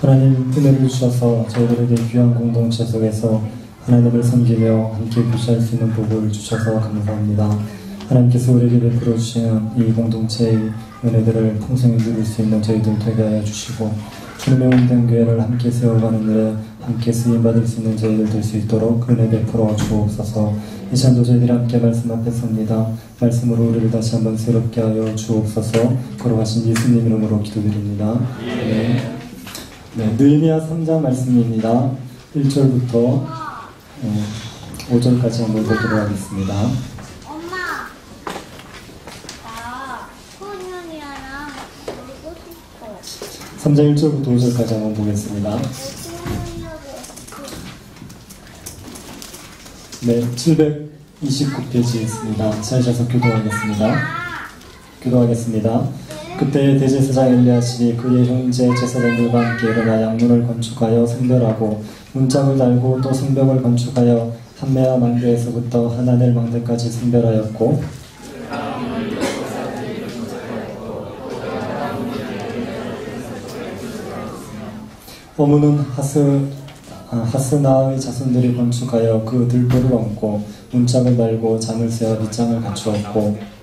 하나님 은혜를 주셔서 저희들에게 귀한 공동체 속에서 하나님을 섬기며 함께 교제할 수 있는 복을 주셔서 감사합니다. 하나님께서 우리에게 베풀어 주시는 이 공동체의 은혜들을 풍성히 누릴 수 있는 저희들 되게 하여 주시고 주님의 온된 교회를 함께 세워가는 일에 함께 쓰임받을 수 있는 저희들 될 수 있도록 은혜 베풀어 주옵소서. 이 시간도 저희들이 함께 말씀 앞에 섭니다. 말씀으로 우리를 다시 한번 새롭게 하여 주옵소서. 걸어가신 예수님 이름으로 기도드립니다. 네, 느헤미야 3장 말씀입니다. 1절부터 5절까지 한번 보도록 하겠습니다. 엄마, 나 소년이랑 놀고 싶어. 3장 1절부터 5절까지 한번 보겠습니다. 네, 729페이지에 있습니다. 찾으셔서 기도하겠습니다. 그때 대제사장 엘리야십이 그의 형제 제사장들과 함께 일어나 양문을 건축하여 성별하고 문짝을 달고 또 성벽을 건축하여 한메아 망대에서부터 하나넬 망대까지 성별하였고 어무는 하스나의 자손들이 건축하여 그 들보를 얹고 문짝을 달고 잠을 세워 밑장을 갖추었고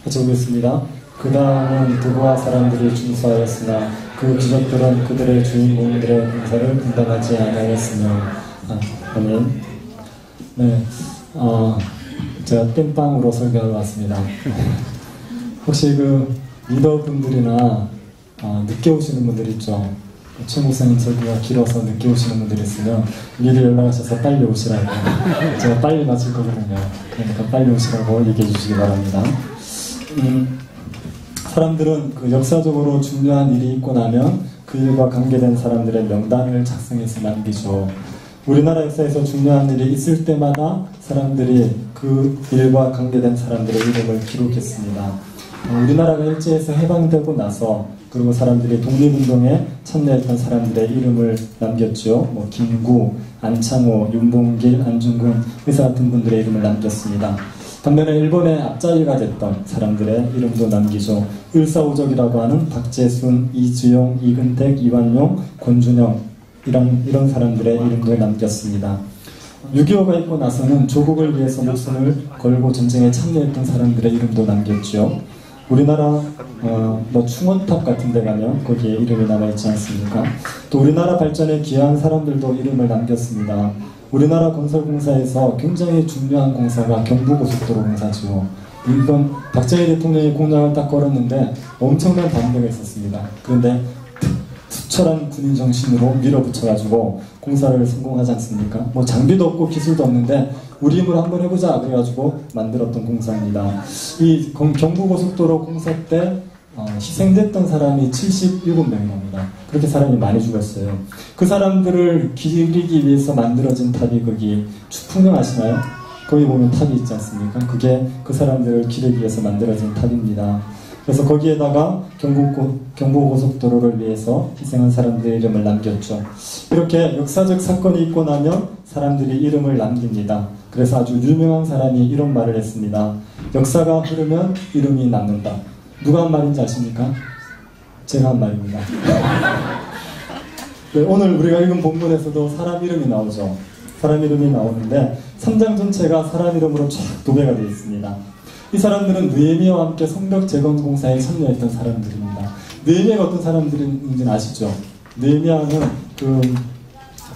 같이 보겠습니다. 그 다음은 드보아 사람들이 준수하였으나 그 귀족들은 그들의 주인공들의 공사를 분담하지 않았으며 아멘. 네, 제가 땜빵으로 설교하러 왔습니다. 혹시 그 리더분들이나 늦게 오시는 분들 있죠? 최 목사님 설교가 길어서 늦게 오시는 분들이 있으면 미리 연락하셔서 빨리 오시라고 제가 빨리 마칠 거거든요. 그러니까 빨리 오시라고 얘기해 주시기 바랍니다. 사람들은 그 역사적으로 중요한 일이 있고 나면 그 일과 관계된 사람들의 명단을 작성해서 남기죠. 우리나라 역사에서 중요한 일이 있을 때마다 사람들이 그 일과 관계된 사람들의 이름을 기록했습니다. 우리나라가 일제에서 해방되고 나서 그리고 사람들이 독립운동에 참여했던 사람들의 이름을 남겼죠. 뭐 김구, 안창호, 윤봉길, 안중근 의사 같은 분들의 이름을 남겼습니다. 반면에 일본의 앞자리가 됐던 사람들의 이름도 남기죠. 을사오적이라고 하는 박재순, 이주용, 이근택, 이완용, 권준영 이런 사람들의 이름도 남겼습니다. 6.25가 있고 나서는 조국을 위해서 목숨을 걸고 전쟁에 참여했던 사람들의 이름도 남겼죠. 우리나라 충원탑 같은 데 가면 거기에 이름이 남아있지 않습니까? 또 우리나라 발전에 기여한 사람들도 이름을 남겼습니다. 우리나라 건설공사에서 굉장히 중요한 공사가 경부고속도로 공사죠. 이건 박정희 대통령이 공약을 딱 걸었는데 엄청난 반대가 있었습니다. 그런데 투철한 군인 정신으로 밀어붙여가지고 공사를 성공하지 않습니까? 뭐 장비도 없고 기술도 없는데 우리 힘으로 한번 해보자 그래가지고 만들었던 공사입니다. 이 경부고속도로 공사 때 희생됐던 사람이 77명입니다. 그렇게 사람이 많이 죽었어요. 그 사람들을 기리기 위해서 만들어진 탑이 거기 추풍령 아시나요? 거기 보면 탑이 있지 않습니까? 그게 그 사람들을 기리기 위해서 만들어진 탑입니다. 그래서 거기에다가 경부고속도로를 위해서 희생한 사람들의 이름을 남겼죠. 이렇게 역사적 사건이 있고 나면 사람들이 이름을 남깁니다. 그래서 아주 유명한 사람이 이런 말을 했습니다. 역사가 흐르면 이름이 남는다. 누가 한 말인지 아십니까? 제가 한 말입니다. 네, 오늘 우리가 읽은 본문에서도 사람 이름이 나오죠. 사람 이름이 나오는데 3장 전체가 사람 이름으로 쫙 도배가 되어 있습니다. 이 사람들은 느헤미야와 함께 성벽 재건 공사에 참여했던 사람들입니다. 느헤미야가 어떤 사람들인지는 아시죠? 느헤미야는 그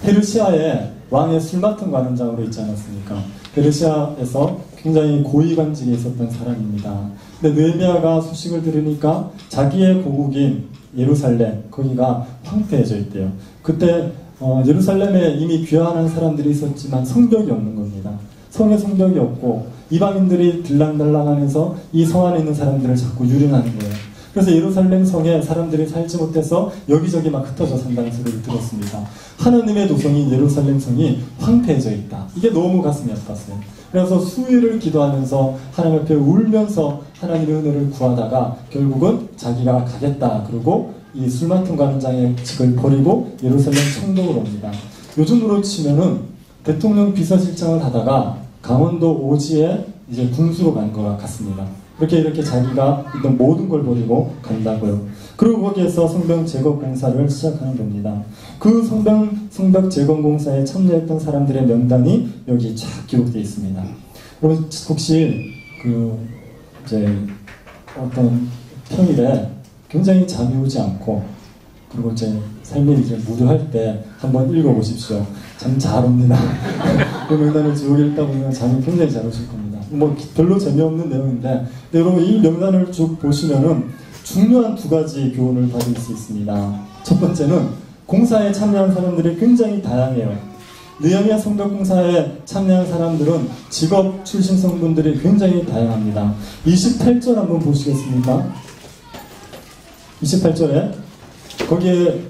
페르시아의 왕의 술 맡은 관원장으로 있지 않았습니까? 페르시아에서 굉장히 고위관직에 있었던 사람입니다. 근데 느헤미야가 소식을 들으니까 자기의 고국인 예루살렘 거기가 황폐해져 있대요. 그때 예루살렘에 이미 귀환한 사람들이 있었지만 성벽이 없는 겁니다. 성에 성벽이 없고 이방인들이 들락날락하면서 이 성 안에 있는 사람들을 자꾸 유린하는 거예요. 그래서 예루살렘 성에 사람들이 살지 못해서 여기저기 막 흩어져 산다는 소리를 들었습니다. 하나님의 도성인 예루살렘 성이 황폐해져 있다. 이게 너무 가슴이 아팠어요. 그래서 수일을 기도하면서 하나님 앞에 울면서 하나님의 은혜를 구하다가 결국은 자기가 가겠다. 그리고 이 술 맡은 관원장의 직을 버리고 예루살렘 총독으로 옵니다. 요즘으로 치면은 대통령 비서실장을 하다가 강원도 오지에 이제 군수로 간 것 같습니다. 이렇게 자기가 있던 모든 걸 버리고 간다고요. 그리고 거기에서 성벽 제거 공사를 시작하는 겁니다. 그 성벽 제거 공사에 참여했던 사람들의 명단이 여기 쫙 기록되어 있습니다. 그럼 혹시 이제 어떤 평일에 굉장히 잠이 오지 않고 그리고 이제 삶이 이제 무료할 때 한번 읽어보십시오. 참 잘 옵니다. 그 명단을 쭉 읽다 보면 잠이 굉장히 잘 오실 겁니다. 뭐 별로 재미없는 내용인데 여러분 이 명단을 쭉 보시면은 중요한 두 가지 교훈을 받을 수 있습니다. 첫 번째는 공사에 참여한 사람들이 굉장히 다양해요. 느헤미야 성벽 공사에 참여한 사람들은 직업 출신 성분들이 굉장히 다양합니다. 28절 한번 보시겠습니까? 28절에 거기에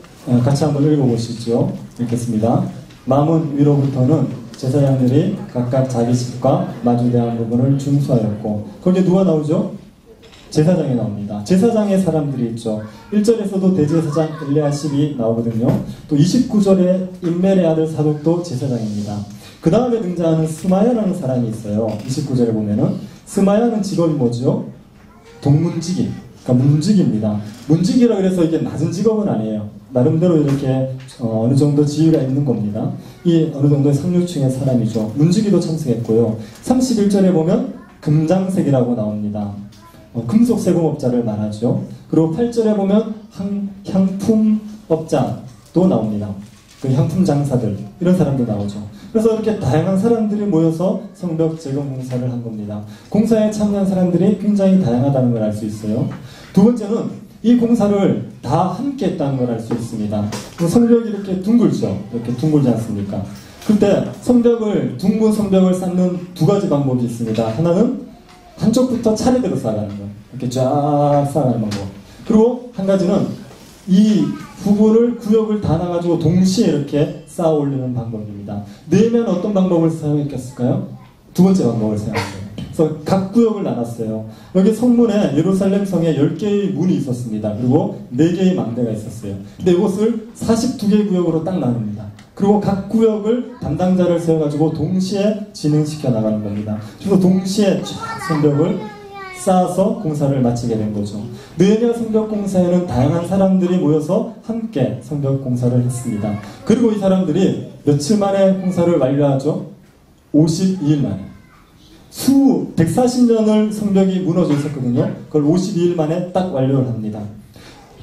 같이 한번 읽어보시죠. 읽겠습니다. 마문 위로부터는 제사장들이 각각 자기 집과 마주대한 부분을 준수하였고 거기에 누가 나오죠? 제사장이 나옵니다. 제사장의 사람들이 있죠. 1절에서도 대제사장 엘리야십이 나오거든요. 또 29절에 임멜의 아들 사독도 제사장입니다. 그 다음에 등장하는 스마야라는 사람이 있어요. 29절에 보면은 스마야는 직업이 뭐죠? 동문지기. 그러니까 문직입니다. 문직이라 그래서 이게 낮은 직업은 아니에요. 나름대로 이렇게 어느 정도 지위가 있는 겁니다. 이 어느 정도의 상류층의 사람이죠. 문지기도 참석했고요. 31절에 보면 금장색이라고 나옵니다. 금속 세공업자를 말하죠. 그리고 8절에 보면 향품업자도 나옵니다. 그 향품 장사들 이런 사람도 나오죠. 그래서 이렇게 다양한 사람들이 모여서 성벽 재건 공사를 한 겁니다. 공사에 참여한 사람들이 굉장히 다양하다는 걸 알 수 있어요. 두 번째는 이 공사를 다 함께 했다는 걸 알 수 있습니다. 성벽이 이렇게 둥글죠. 이렇게 둥글지 않습니까? 그때 둥근 성벽을 쌓는 두 가지 방법이 있습니다. 하나는 한쪽부터 차례대로 쌓아가는 거. 이렇게 쫙 쌓아가는 방법. 그리고 한 가지는 이 부분을 구역을 다 나가지고 동시에 이렇게 쌓아 올리는 방법입니다. 느헤미야는 어떤 방법을 사용했을까요? 두 번째 방법을 사용했어요. 그래서 각 구역을 나눴어요. 여기 성문에 예루살렘 성에 10개의 문이 있었습니다. 그리고 4개의 망대가 있었어요. 근데 이것을 42개 구역으로 딱 나눕니다. 그리고 각 구역을 담당자를 세워가지고 동시에 진행시켜 나가는 겁니다. 그래서 동시에 쫙 성벽을 쌓아서 공사를 마치게 된 거죠. 느헤미야 성벽 공사에는 다양한 사람들이 모여서 함께 성벽 공사를 했습니다. 그리고 이 사람들이 며칠 만에 공사를 완료하죠? 52일 만에. 140년을 성벽이 무너져 있었거든요. 그걸 52일 만에 딱 완료를 합니다.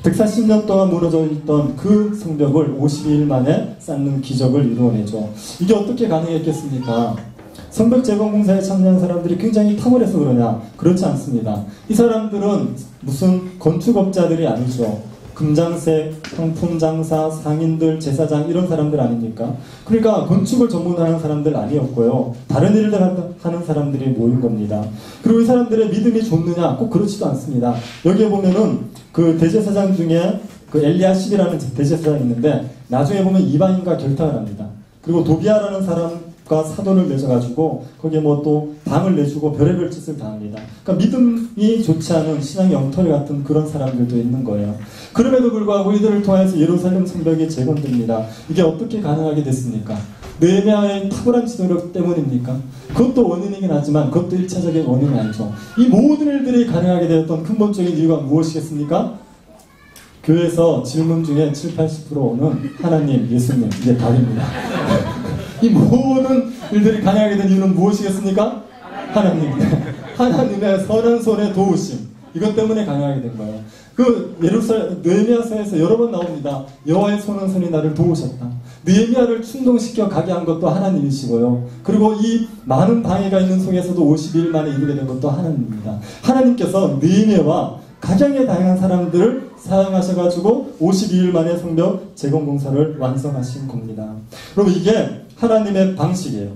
140년 동안 무너져 있던 그 성벽을 52일 만에 쌓는 기적을 이루어내죠. 이게 어떻게 가능했겠습니까? 성벽 재건 공사에 참여한 사람들이 굉장히 탁월해서 그러냐? 그렇지 않습니다. 이 사람들은 무슨 건축업자들이 아니죠. 금장색, 상품장사, 상인들, 제사장 이런 사람들 아닙니까? 그러니까 건축을 전문하는 사람들 아니었고요. 다른 일들 하는 사람들이 모인 겁니다. 그리고 이 사람들의 믿음이 좋느냐? 꼭 그렇지도 않습니다. 여기에 보면은 그 대제사장 중에 그 엘리야십이라는 대제사장이 있는데 나중에 보면 이방인과 결탁을 합니다. 그리고 도비아라는 사람과 사돈을 맺어가지고 거기에 뭐 또 방을 내주고 별의별 짓을 다 합니다. 그러니까 믿음이 좋지 않은 신앙의 엉터리 같은 그런 사람들도 있는 거예요. 그럼에도 불구하고 이들을 통해서 예루살렘 성벽이 재건됩니다. 이게 어떻게 가능하게 됐습니까? 느헤미야의 탁월한 지도력 때문입니까? 그것도 원인이긴 하지만 그것도 1차적인 원인은 아니죠. 이 모든 일들이 가능하게 되었던 근본적인 이유가 무엇이겠습니까? 교회에서 질문 중에 70-80%는 하나님, 예수님, 이게 답입니다. 이 모든 일들이 가능하게 된 이유는 무엇이겠습니까? 하나님입니다. 하나님의 선한 손의 도우심. 이것 때문에 가능하게 된 거예요. 그 느헤미야서에서 여러 번 나옵니다. 여호와의 선한 손이 나를 도우셨다. 느헤미야를 충동시켜 가게 한 것도 하나님이시고요. 그리고 이 많은 방해가 있는 속에서도 52일 만에 이루게 된 것도 하나님입니다. 하나님께서 느헤미야와 가장의 다양한 사람들을 사용하셔가지고 52일 만에 성벽 재건 공사를 완성하신 겁니다. 그럼 이게 하나님의 방식이에요.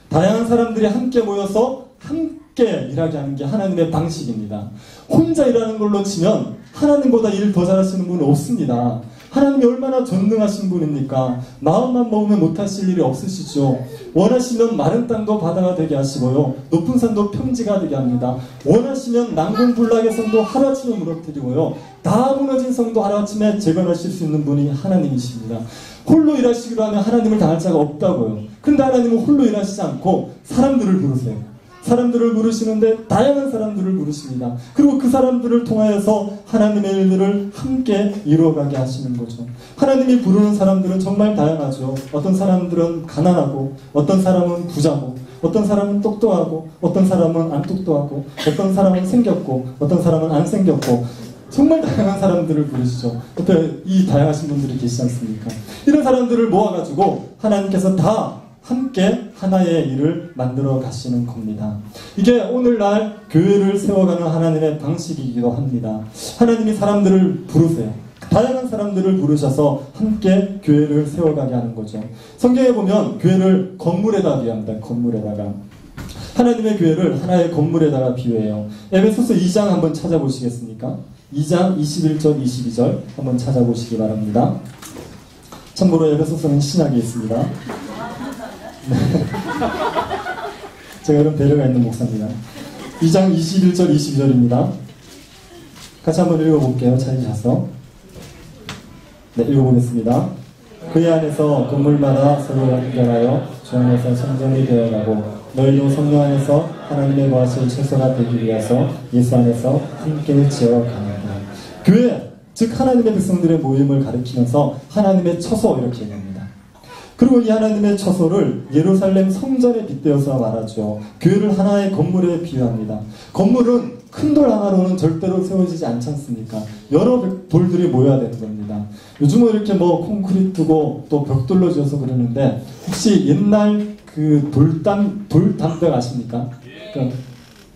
다양한 사람들이 함께 모여서 함께 일하게 하는 게 하나님의 방식입니다. 혼자 일하는 걸로 치면 하나님보다 일 더 잘하시는 분은 없습니다. 하나님이 얼마나 전능하신 분입니까? 마음만 먹으면 못하실 일이 없으시죠. 원하시면 마른 땅도 바다가 되게 하시고요. 높은 산도 평지가 되게 합니다. 원하시면 난공불락의 성도 하루아침에 무너뜨리고요. 다 무너진 성도 하루아침에 재건하실 수 있는 분이 하나님이십니다. 홀로 일하시기로 하면 하나님을 당할 자가 없다고요. 근데 하나님은 홀로 일하시지 않고 사람들을 부르세요. 사람들을 부르시는데 다양한 사람들을 부르십니다. 그리고 그 사람들을 통하여서 하나님의 일들을 함께 이루어가게 하시는 거죠. 하나님이 부르는 사람들은 정말 다양하죠. 어떤 사람들은 가난하고, 어떤 사람은 부자고, 어떤 사람은 똑똑하고, 어떤 사람은 안 똑똑하고, 어떤 사람은 생겼고, 어떤 사람은 안 생겼고, 정말 다양한 사람들을 부르시죠. 옆에 이 다양하신 분들이 계시지 않습니까? 이런 사람들을 모아가지고 하나님께서 다 함께 하나의 일을 만들어 가시는 겁니다. 이게 오늘날 교회를 세워가는 하나님의 방식이기도 합니다. 하나님이 사람들을 부르세요. 다양한 사람들을 부르셔서 함께 교회를 세워가게 하는 거죠. 성경에 보면 교회를 건물에다 비유합니다. 건물에다가. 하나님의 교회를 하나의 건물에다가 비유해요. 에베소서 2장 한번 찾아보시겠습니까? 2장 21절 22절 한번 찾아보시기 바랍니다. 참고로 에베소서는 신약에 있습니다. 네. 제가 이런 배려가 있는 목사입니다. 2장 21절 22절입니다. 같이 한번 읽어볼게요. 찾으셔서. 네, 읽어보겠습니다. 그의 안에서 건물마다 서로 연결하여 주 안에서 성전이 되어가고 너희도 성령 안에서 하나님의 거하실 처소가 되기 위해서 예수 안에서 함께 지어갑니다. 교회, 즉 하나님의 백성들의 모임을 가리키면서 하나님의 처소 이렇게 얘기합니다. 그리고 이 하나님의 처소를 예루살렘 성전에 빗대어서 말하죠. 교회를 하나의 건물에 비유합니다. 건물은 큰 돌 하나로는 절대로 세워지지 않지 않습니까? 여러 돌들이 모여야 되는 겁니다. 요즘은 이렇게 뭐 콘크리트고 또 벽돌로 지어서 그러는데 혹시 옛날 그 돌담벽 아십니까? 그러니까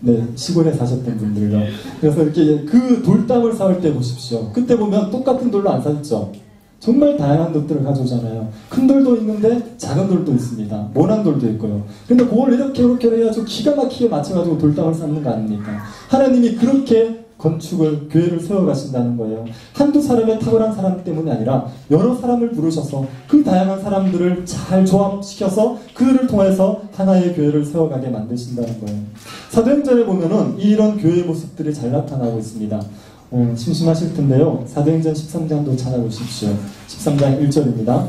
네, 시골에 사셨던 분들요. 그래서 이렇게 그 돌담을 쌓을 때 보십시오. 그때 보면 똑같은 돌로 안 쌓였죠? 정말 다양한 돌들을 가져오잖아요. 큰 돌도 있는데 작은 돌도 있습니다. 모난 돌도 있고요. 근데 그걸 이렇게 해가지고 기가 막히게 맞춰가지고 돌담을 쌓는 거 아닙니까? 하나님이 그렇게 건축을, 교회를 세워가신다는 거예요. 한두 사람의 탁월한 사람 때문이 아니라 여러 사람을 부르셔서 그 다양한 사람들을 잘 조합시켜서 그들을 통해서 하나의 교회를 세워가게 만드신다는 거예요. 사도행전에 보면은 이런 교회의 모습들이 잘 나타나고 있습니다. 심심하실 텐데요. 사도행전 13장도 찾아보십시오. 13장 1절입니다.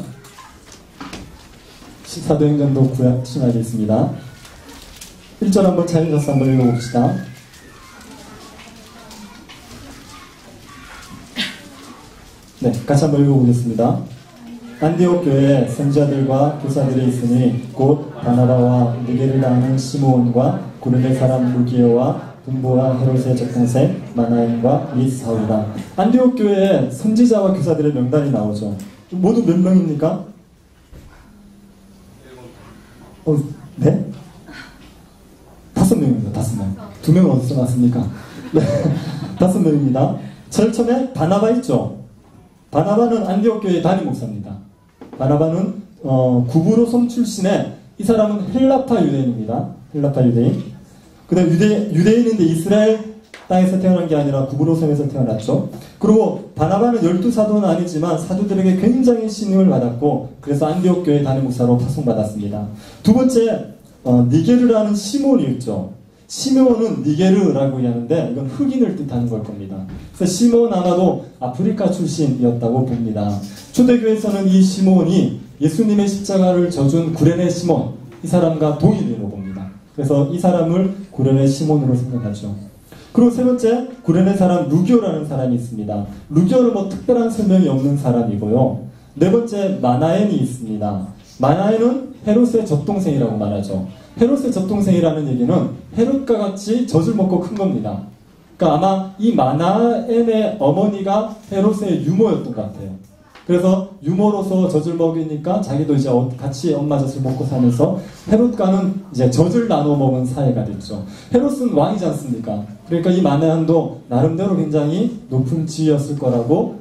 사도행전도 구약 신약에 있습니다. 1절 한번 찾으셔서 한번 읽어봅시다. 네, 같이 한번 읽어보겠습니다. 안디옥 교회에 선지자들과 교사들이 있으니 곧 바나바와 니게를 당하는 시므온과 구레네 사람 루기오와 분보와 헤롯의 적동생 마나인과 및 사울이다. 안디옥 교회에 선지자와 교사들의 명단이 나오죠. 모두 몇 명입니까? 네? 5명입니다. 5명. 2명은 어디서 났습니까? 네, 5명입니다. 제일 처음에 바나바 있죠. 바나바는 안디옥 교회의 담임 목사입니다. 바나바는 구브로섬 출신의, 이 사람은 헬라파 유대인입니다. 헬라파 유대인. 그 다음 유대인인데 이스라엘 땅에서 태어난 게 아니라 구브로섬에서 태어났죠. 그리고 바나바는 12사도는 아니지만 사도들에게 굉장히 신임을 받았고 그래서 안디옥 교회 담임 목사로 파송받았습니다. 두 번째, 니게르라는 시몬이 있죠. 시몬은 니게르라고 하는데 이건 흑인을 뜻하는 걸 겁니다. 그래서 시몬 아마도 아프리카 출신이었다고 봅니다. 초대교회에서는 이 시몬이 예수님의 십자가를 져준 구레네 시몬, 이 사람과 동일인으로 봅니다. 그래서 이 사람을 구레네 시몬으로 생각하죠. 그리고 세 번째, 구레네 사람 루기오라는 사람이 있습니다. 루기오는 뭐 특별한 설명이 없는 사람이고요. 네 번째, 마나엔이 있습니다. 마나엔은 헤롯의 젖동생이라고 말하죠. 헤롯의 젖동생이라는 얘기는 헤롯과 같이 젖을 먹고 큰 겁니다. 그러니까 아마 이 마나엔의 어머니가 헤롯의 유모였던 것 같아요. 그래서 유모로서 젖을 먹이니까 자기도 이제 같이 엄마 젖을 먹고 사면서 헤롯과는 이제 젖을 나눠 먹은 사이가 됐죠. 헤롯은 왕이지 않습니까? 그러니까 이 마나엔도 나름대로 굉장히 높은 지위였을 거라고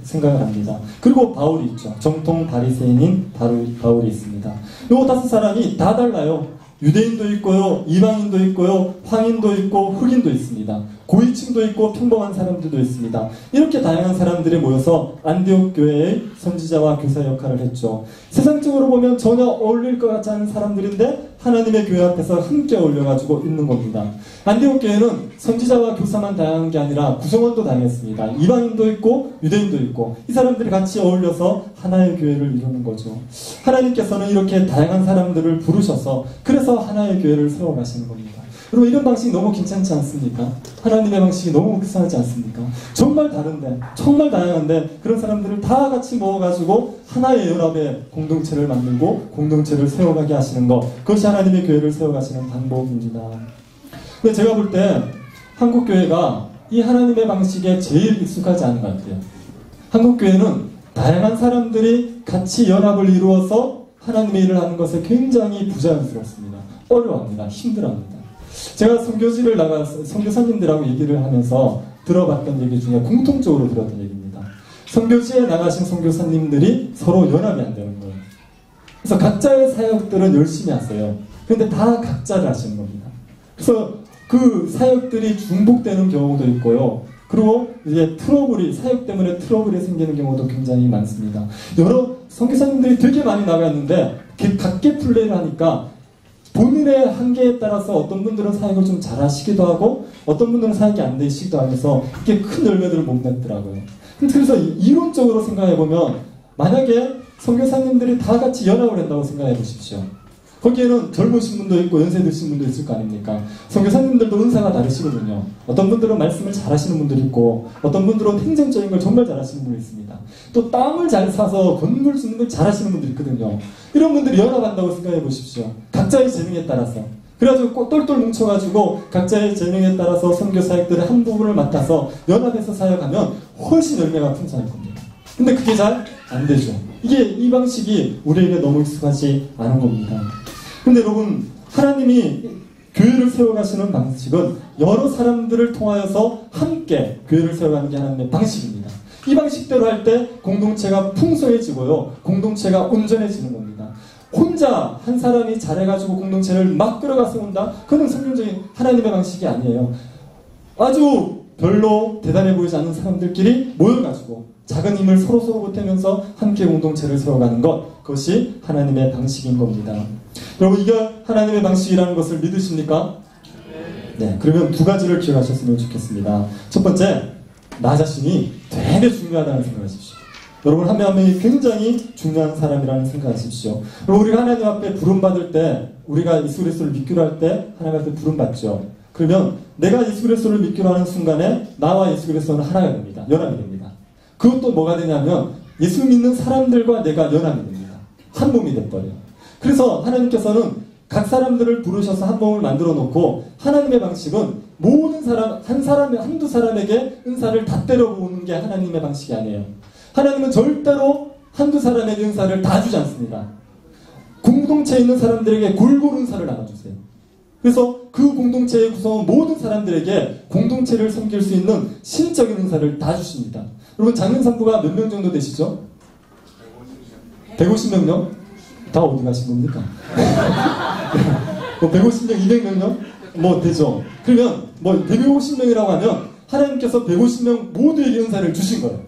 생각을 합니다. 그리고 바울이 있죠. 정통 바리새인인 바울이 있습니다. 이 5사람이 다 달라요. 유대인도 있고요, 이방인도 있고요, 황인도 있고 흑인도 있습니다. 고위층도 있고 평범한 사람들도 있습니다. 이렇게 다양한 사람들이 모여서 안디옥 교회의 선지자와 교사 역할을 했죠. 세상적으로 보면 전혀 어울릴 것 같지 않은 사람들인데 하나님의 교회 앞에서 함께 어울려가지고 있는 겁니다. 안디옥 교회는 선지자와 교사만 다양한 게 아니라 구성원도 다양했습니다. 이방인도 있고 유대인도 있고 이 사람들이 같이 어울려서 하나의 교회를 이루는 거죠. 하나님께서는 이렇게 다양한 사람들을 부르셔서 그래서 하나의 교회를 세워가시는 겁니다. 그리고 이런 방식이 너무 괜찮지 않습니까? 하나님의 방식이 너무 이상하지 않습니까? 정말 다른데, 정말 다양한데 그런 사람들을 다 같이 모아가지고 하나의 연합의 공동체를 만들고 공동체를 세워가게 하시는 것, 그것이 하나님의 교회를 세워가시는 방법입니다. 근데 제가 볼 때 한국 교회가 이 하나님의 방식에 제일 익숙하지 않은 것 같아요. 한국 교회는 다양한 사람들이 같이 연합을 이루어서 하나님의 일을 하는 것에 굉장히 부자연스럽습니다. 어려워합니다. 힘들어합니다. 제가 선교지를 나가서 선교사님들하고 얘기를 하면서 들어봤던 얘기 중에 공통적으로 들었던 얘기입니다. 선교지에 나가신 선교사님들이 서로 연합이 안 되는 거예요. 그래서 각자의 사역들은 열심히 하세요. 그런데 다 각자를 하시는 겁니다. 그래서 그 사역들이 중복되는 경우도 있고요. 그리고 이제 사역 때문에 트러블이 생기는 경우도 굉장히 많습니다. 여러 선교사님들이 되게 많이 나갔는데 각계 플레이를 하니까 본인의 한계에 따라서 어떤 분들은 사역을 좀 잘하시기도 하고 어떤 분들은 사역이 안 되시기도 하면서 이게 큰 열매들을 못 냈더라고요. 그래서 이론적으로 생각해보면 만약에 선교사님들이 다 같이 연합을 한다고 생각해 보십시오. 거기에는 젊으신 분도 있고 연세 드신 분도 있을 거 아닙니까? 선교사님들도 은사가 다르시거든요. 어떤 분들은 말씀을 잘하시는 분들이 있고 어떤 분들은 행정적인 걸 정말 잘하시는 분이 있습니다. 또 땅을 잘 사서 건물 짓는 걸 잘하시는 분들이 있거든요. 이런 분들이 연합한다고 생각해 보십시오. 각자의 재능에 따라서. 그래가지고 꼭 똘똘 뭉쳐가지고 각자의 재능에 따라서 선교 사역들의 한 부분을 맡아서 연합해서 사역하면 훨씬 열매가 풍성할 겁니다. 근데 그게 잘 안 되죠. 이 방식이 우리에게 너무 익숙하지 않은 겁니다. 근데 여러분, 하나님이 교회를 세워가시는 방식은 여러 사람들을 통하여서 함께 교회를 세워가는 게 하나님의 방식입니다. 이 방식대로 할 때 공동체가 풍성해지고요. 공동체가 온전해지는 겁니다. 혼자 한 사람이 잘해가지고 공동체를 막 끌어가 세운다? 그건 성경적인 하나님의 방식이 아니에요. 아주 별로 대단해 보이지 않는 사람들끼리 모여가지고 작은 힘을 서로서로 보태면서 함께 공동체를 세워가는 것, 그것이 하나님의 방식인 겁니다. 여러분, 이게 하나님의 방식이라는 것을 믿으십니까? 네, 그러면 두 가지를 기억하셨으면 좋겠습니다. 첫 번째, 나 자신이 되게 중요하다는 생각하십시오. 여러분, 한 명 한 명이 굉장히 중요한 사람이라는 생각하십시오. 여러분, 우리가 하나님 앞에 부름받을 때, 우리가 예수 그리스도를 믿기로 할 때 하나님 앞에 부름받죠. 그러면 내가 예수 그리스도를 믿기로 하는 순간에 나와 예수 그리스도는 하나가 됩니다. 연합이 됩니다. 그것도 뭐가 되냐면 예수 믿는 사람들과 내가 연합이 됩니다. 한 몸이 돼버려요. 그래서 하나님께서는 각 사람들을 부르셔서 한 몸을 만들어 놓고 하나님의 방식은 모든 사람, 한두 사람에게 은사를 다 때려부는 게 하나님의 방식이 아니에요. 하나님은 절대로 한두 사람에게 은사를 다 주지 않습니다. 공동체에 있는 사람들에게 골고루 은사를 나눠주세요. 그래서 그 공동체의 구성원 모든 사람들에게 공동체를 섬길 수 있는 신적인 은사를 다 주십니다. 여러분, 장년산부가 몇 명 정도 되시죠? 150명요? 다 어디 가신 겁니까? 150명, 200명요? 뭐 되죠. 그러면 150명이라고 하면 하나님께서 150명 모두에게 은사를 주신 거예요.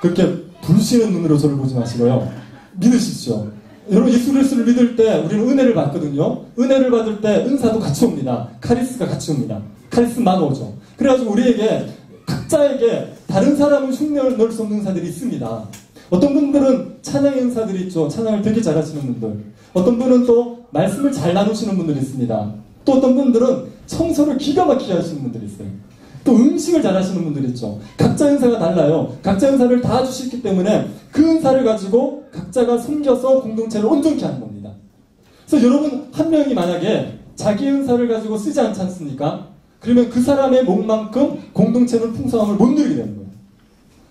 그렇게 불신의 눈으로 저를 보지 마시고요. 믿으십시오. 여러분, 예수 그리스도를 믿을 때 우리는 은혜를 받거든요. 은혜를 받을 때 은사도 같이 옵니다. 카리스가 같이 옵니다. 카리스마가 오죠. 그래가지고 우리에게 각자에게 다른 사람을 흉내를 넣을 수 없는 은사들이 있습니다. 어떤 분들은 찬양의 은사들이 있죠. 찬양을 되게 잘하시는 분들. 어떤 분은 또 말씀을 잘 나누시는 분들이 있습니다. 또 어떤 분들은 청소를 기가 막히게 하시는 분들이 있어요. 또 음식을 잘하시는 분들이 있죠. 각자 은사가 달라요. 각자 은사를 다 주셨기 때문에 그 은사를 가지고 각자가 섬겨서 공동체를 온전케 하는 겁니다. 그래서 여러분 한 명이 만약에 자기 은사를 가지고 쓰지 않지 않습니까? 그러면 그 사람의 몸만큼 공동체는 풍성함을 못 누리게 되는 거예요.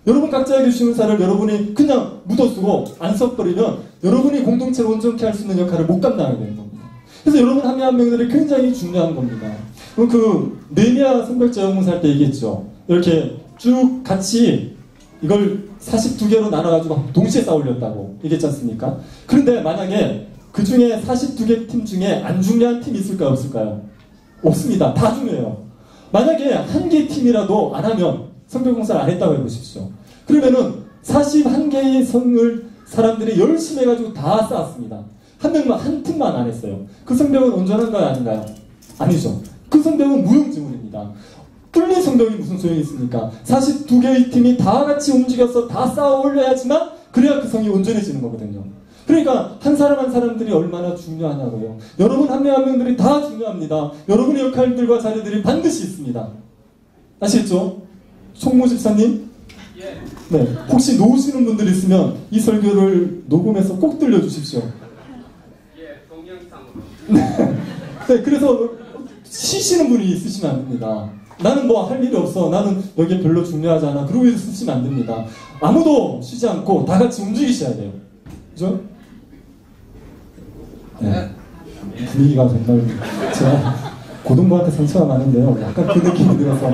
여러분 각자에게 주신 은사를 여러분이 그냥 묻어쓰고 안 써버리면 여러분이 공동체를 온전케 할 수 있는 역할을 못 감당하게 되는 겁니다. 그래서 여러분 한 명 한 명들이 굉장히 중요한 겁니다. 그 네미야 성벽제 영웅사 할 때 얘기했죠. 이렇게 쭉 같이 이걸 42개로 나눠가지고 동시에 쌓아 올렸다고 얘기했지 않습니까? 그런데 만약에 그 중에 42개 팀 중에 안 중요한 팀이 있을까요? 없을까요? 없습니다. 다 중요해요. 만약에 한 개 팀이라도 안 하면 성벽공사를 안 했다고 해보십시오. 그러면은 41개의 성을 사람들이 열심히 해가지고 다 쌓았습니다. 한 명만, 한 팀만 안 했어요. 그 성벽은 온전한가요? 아닌가요? 아니죠. 그 성벽은 무용지물입니다. 뚫린 성벽이 무슨 소용이 있습니까? 42개의 팀이 다 같이 움직여서 다 쌓아 올려야지만 그래야 그 성이 온전해지는 거거든요. 그러니까 한 사람 한 사람들이 얼마나 중요하냐고요. 여러분 한 명 한 명들이 다 중요합니다. 여러분의 역할들과 자리들이 반드시 있습니다. 아시겠죠? 총무 집사님? 네. 혹시 놓으시는 분들 있으면 이 설교를 녹음해서 꼭 들려주십시오. 동영상으로. 네, 그래서 쉬시는 분이 있으시면 안 됩니다. 나는 뭐 할 일이 없어. 나는 여기에 별로 중요하지 않아. 그러고 쓰시면 안 됩니다. 아무도 쉬지 않고 다 같이 움직이셔야 돼요. 그죠? 네. 분위기가 정말 제가 고등부한테 상처가 많은데요. 약간 그 느낌이 들어서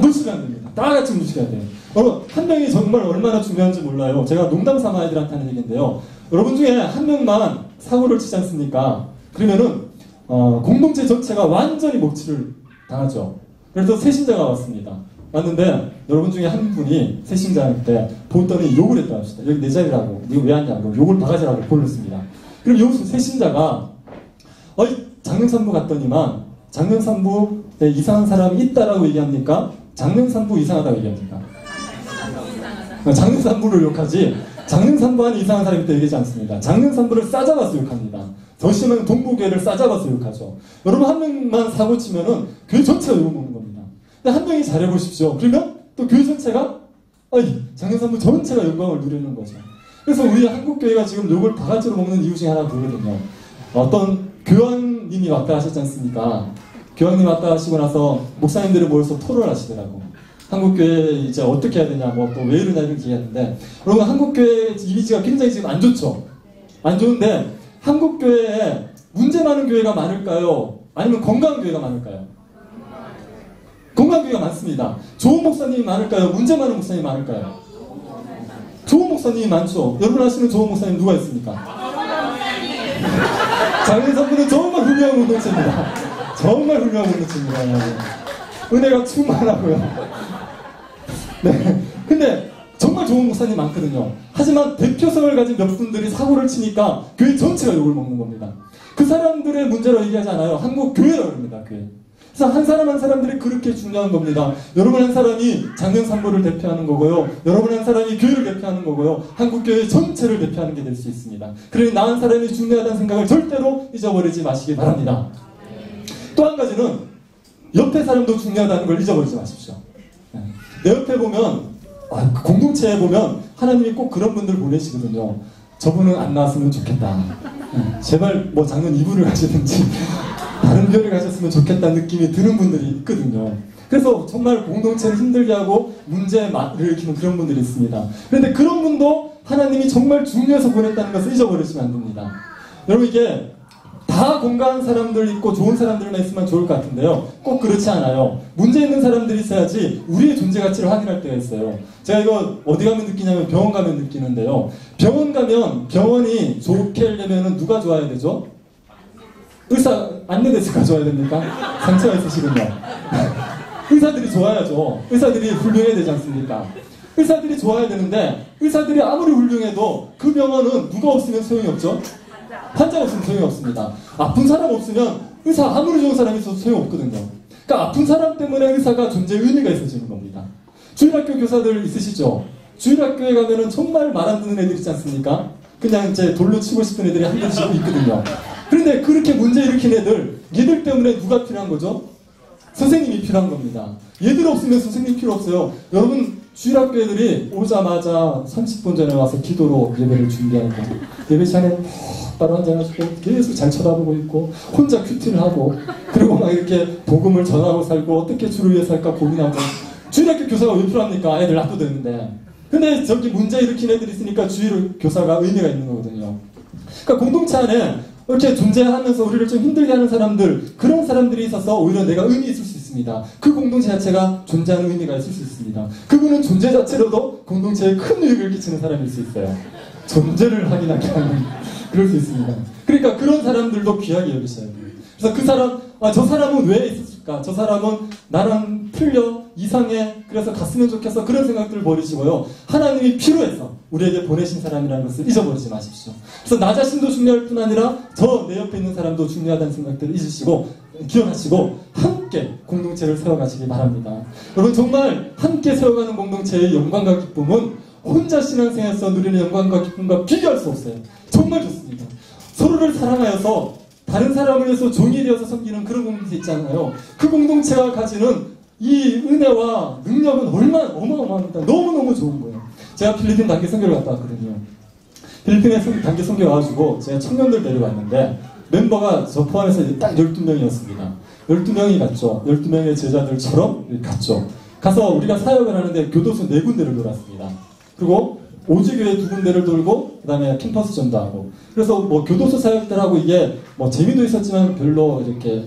놓치면 안 됩니다. 다 같이 움직여야 돼요. 여러분 한 명이 정말 얼마나 중요한지 몰라요. 제가 농담 삼아 아이들한테 하는 얘기인데요. 여러분 중에 한 명만 사고를 치지 않습니까? 그러면은 공동체 전체가 완전히 목치를 당하죠. 그래서 새신자가 왔습니다. 왔는데 여러분 중에 한 분이 새신자한테 보더니 욕을 했다 합시다. 여기 내 자리라고. 이거 왜 왔냐고. 욕을 바가지라고 보냈습니다. 그럼 요 새신자가 장명산부 갔더니만 장명산부에 이상한 사람이 있다라고 얘기합니까? 장명산부 이상하다고 얘기합니까? 장명산부를 욕하지 장명산부 안에 이상한 사람이 있다 얘기하지 않습니다. 장명산부를 싸잡아서 욕합니다. 더 심하면 동부교회를 싸잡아서 욕하죠. 여러분 한 명만 사고 치면은 교회 전체가 욕먹는 겁니다. 근데 한 명이 잘해보십시오. 그러면 또 교회 전체가 장명산부 전체가 영광을 누리는 거죠. 그래서 우리 한국교회가 지금 욕을 바가지로 먹는 이유 중에 하나가 그거거든요. 어떤 교황님이 왔다 하셨지 않습니까? 교황님 왔다 하시고 나서 목사님들이 모여서 토론을 하시더라고. 한국교회 이제 어떻게 해야 되냐, 뭐 또 왜 이러냐 이렇게 얘기하는데, 여러분 한국교회 이미지가 굉장히 지금 안 좋죠? 안 좋은데, 한국교회에 문제 많은 교회가 많을까요? 아니면 건강한 교회가 많을까요? 건강한 교회가 많습니다. 좋은 목사님이 많을까요? 문제 많은 목사님이 많을까요? 좋은 목사님이 많죠. 여러분 아시는 좋은 목사님 누가 있습니까? 장례선부는 정말 훌륭한 공동체입니다. 정말 훌륭한 공동체입니다. 은혜가 충만하고요. 네. 근데 정말 좋은 목사님 많거든요. 하지만 대표성을 가진 몇 분들이 사고를 치니까 교회 전체가 욕을 먹는 겁니다. 그 사람들의 문제로 얘기하지 않아요. 한국 교회라고 합니다. 교회. 그래서 한 사람 한 사람들이 그렇게 중요한 겁니다. 여러분 한 사람이 장명산부를 대표하는 거고요. 여러분 한 사람이 교회를 대표하는 거고요. 한국교회 전체를 대표하는 게 될 수 있습니다. 그러니 나 한 사람이 중요하다는 생각을 절대로 잊어버리지 마시기 바랍니다. 또 한 가지는 옆에 사람도 중요하다는 걸 잊어버리지 마십시오. 내 옆에 보면 공동체에 보면 하나님이 꼭 그런 분들 보내시거든요. 저분은 안 나왔으면 좋겠다. 제발 뭐 작년 2부를 가시든지 다른 교회를 가셨으면 좋겠다는 느낌이 드는 분들이 있거든요. 그래서 정말 공동체를 힘들게 하고 문제를 일으키는 그런 분들이 있습니다. 그런데 그런 분도 하나님이 정말 중요해서 보냈다는 것을 잊어버리시면 안 됩니다. 여러분 이게 다 건강한 사람들 있고 좋은 사람들만 있으면 좋을 것 같은데요. 꼭 그렇지 않아요. 문제 있는 사람들이 있어야지 우리의 존재 가치를 확인할 때가 있어요. 제가 이거 어디 가면 느끼냐면 병원 가면 느끼는데요. 병원 가면 병원이 좋게 하려면 누가 좋아야 되죠? 의사, 안내대사가 좋아야 됩니까? 상처가 있으시군요. 의사들이 좋아야죠. 의사들이 훌륭해야 되지 않습니까? 의사들이 좋아야 되는데 의사들이 아무리 훌륭해도 그 병원은 누가 없으면 소용이 없죠? 환자가 없으면 소용이 없습니다. 아픈 사람 없으면 의사 아무리 좋은 사람이 있어도 소용이 없거든요. 그러니까 아픈 사람 때문에 의사가 존재의 의미가 있어지는 겁니다. 주일학교 교사들 있으시죠? 주일학교에 가면은 정말 말 안 듣는 애들 있지 않습니까? 그냥 이제 돌로 치고 싶은 애들이 한 대씩 있거든요. 그런데 그렇게 문제 일으킨 애들, 얘들 때문에 누가 필요한 거죠? 선생님이 필요한 겁니다. 얘들 없으면 선생님 필요 없어요. 여러분 주일학교 애들이 오자마자 30분 전에 와서 기도로 예배를 준비하고 예배 시간에 바로 앉아가지고 계속 잘 쳐다보고 있고 혼자 큐티를 하고 그리고 막 이렇게 복음을 전하고 살고 어떻게 주를 위해 살까 고민하고 주일학교 교사가 왜 필요합니까? 애들 놔둬도되는데 근데 저기 문제 일으킨 애들이 있으니까 주일 교사가 의미가 있는 거거든요. 그러니까 공동체 안에 이렇게 존재하면서 우리를 좀 힘들게 하는 사람들, 그런 사람들이 있어서 오히려 내가 의미 있을 수 있습니다. 그 공동체 자체가 존재하는 의미가 있을 수 있습니다. 그분은 존재 자체로도 공동체에 큰 유익을 끼치는 사람일 수 있어요. 존재를 확인하게 하는 그럴 수 있습니다. 그러니까 그런 사람들도 귀하게 여기셔야 돼요. 그래서 그 사람, 저 사람은 왜 있을까? 저 사람은 나랑 틀려, 이상해, 그래서 갔으면 좋겠어. 그런 생각들을 버리시고요. 하나님이 필요해서 우리에게 보내신 사람이라는 것을 잊어버리지 마십시오. 그래서 나 자신도 중요할 뿐 아니라 저 내 옆에 있는 사람도 중요하다는 생각들을 잊으시고 기억하시고 함께 공동체를 세워가시기 바랍니다. 여러분 정말 함께 세워가는 공동체의 영광과 기쁨은 혼자 신앙생활에서 누리는 영광과 기쁨과 비교할 수 없어요. 정말 좋습니다. 서로를 사랑하여서 다른 사람을 위해서 종이 되어서 섬기는 그런 공동체 있잖아요. 그 공동체가 가지는 이 은혜와 능력은 얼마나 어마어마합니다. 너무너무 좋은 거예요. 제가 필리핀 단기 선교를 갔다 왔거든요. 필리핀에 단기 선교 와가지고 제가 청년들 데려갔는데 멤버가 저 포함해서 딱 12명이었습니다. 12명이 갔죠. 12명의 제자들처럼 갔죠. 가서 우리가 사역을 하는데 교도소 4군데를 돌았습니다. 그리고 오지교회 2군데를 돌고 그 다음에 캠퍼스 전도하고 그래서 뭐 교도소 사역들하고 이게 뭐 재미도 있었지만 별로 이렇게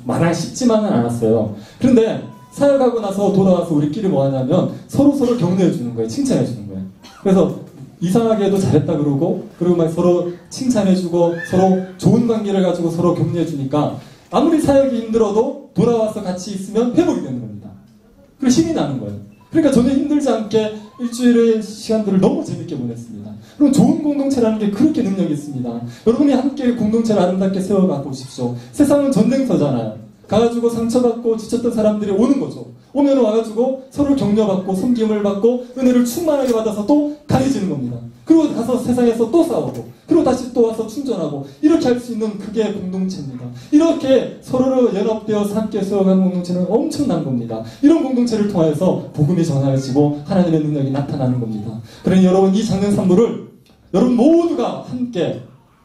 마냥 쉽지만은 않았어요. 그런데 사역하고 나서 돌아와서 우리끼리 뭐 하냐면 서로 격려해 주는 거예요. 칭찬해 주는 거예요. 그래서 이상하게도 잘했다 그러고 그리고 막 서로 칭찬해 주고 서로 좋은 관계를 가지고 서로 격려해 주니까 아무리 사역이 힘들어도 돌아와서 같이 있으면 회복이 되는 겁니다. 그리고 힘이 나는 거예요. 그러니까 저는 힘들지 않게 일주일의 시간들을 너무 재밌게 보냈습니다. 그럼 좋은 공동체라는 게 그렇게 능력이 있습니다. 여러분이 함께 공동체를 아름답게 세워가 보십시오. 세상은 전쟁터잖아요. 가가지고 상처받고 지쳤던 사람들이 오는 거죠. 오면 와가지고 서로 격려받고 섬김을 받고 은혜를 충만하게 받아서 또 강해지는 겁니다. 그리고 가서 세상에서 또 싸우고 그리고 다시 또 와서 충전하고 이렇게 할 수 있는 그게 공동체입니다. 이렇게 서로를 연합되어서 함께 세워가는 공동체는 엄청난 겁니다. 이런 공동체를 통해서 복음이 전하여지고 하나님의 능력이 나타나는 겁니다. 그러니 여러분 이 작은 산물을 여러분 모두가 함께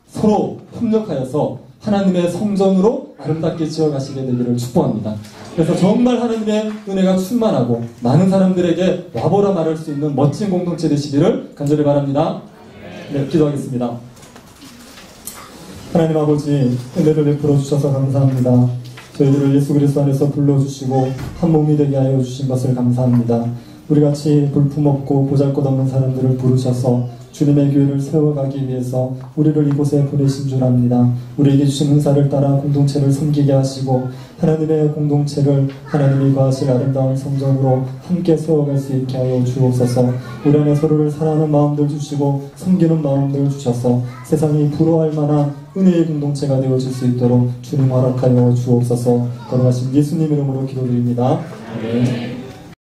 서로 협력하여서 하나님의 성전으로 아름답게 지어가시게 되기를 축복합니다. 그래서 정말 하나님의 은혜가 충만하고 많은 사람들에게 와보라 말할 수 있는 멋진 공동체 되시기를 간절히 바랍니다. 네, 기도하겠습니다. 하나님 아버지, 은혜를 베풀어 주셔서 감사합니다. 저희들을 예수 그리스도 안에서 불러주시고 한 몸이 되게 하여 주신 것을 감사합니다. 우리같이 볼품없고 보잘것없는 사람들을 부르셔서 주님의 교회를 세워가기 위해서 우리를 이곳에 보내신 줄 압니다. 우리에게 주신 은사를 따라 공동체를 섬기게 하시고 하나님의 공동체를 하나님이 거하실 아름다운 성전으로 함께 세워갈 수 있게 하여 주옵소서. 우리 안에 서로를 사랑하는 마음들 주시고 섬기는 마음들 주셔서 세상이 부러워할 만한 은혜의 공동체가 되어질 수 있도록 주님 허락하여 주옵소서. 거룩하신 예수님 이름으로 기도드립니다. 아멘.